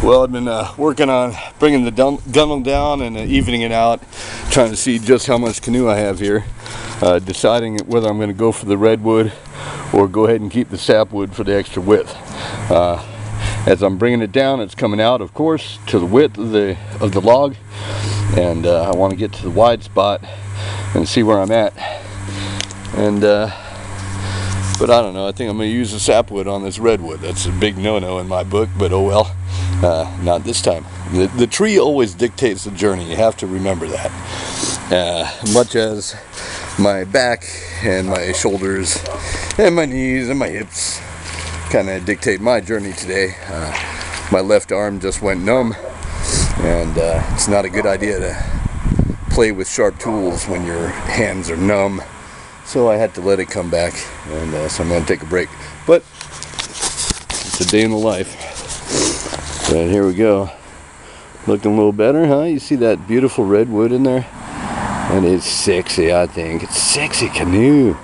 Well, I've been working on bringing the gunnel down and evening it out, trying to see just how much canoe I have here, deciding whether I'm going to go for the redwood or go ahead and keep the sapwood for the extra width. As I'm bringing it down, it's coming out, of course, to the width of the log, and I want to get to the wide spot and see where I'm at. And but I don't know, I think I'm going to use the sapwood on this redwood. That's a big no-no in my book, but oh well. Not this time. The tree always dictates the journey. You have to remember that. Much as my back and my shoulders and my knees and my hips kind of dictate my journey today. My left arm just went numb, and it's not a good idea to play with sharp tools when your hands are numb. So I had to let it come back, and so I'm going to take a break. But it's a day in the life. But here we go. Looking a little better, huh? You see that beautiful redwood in there? And it's sexy, I think. It's a sexy canoe.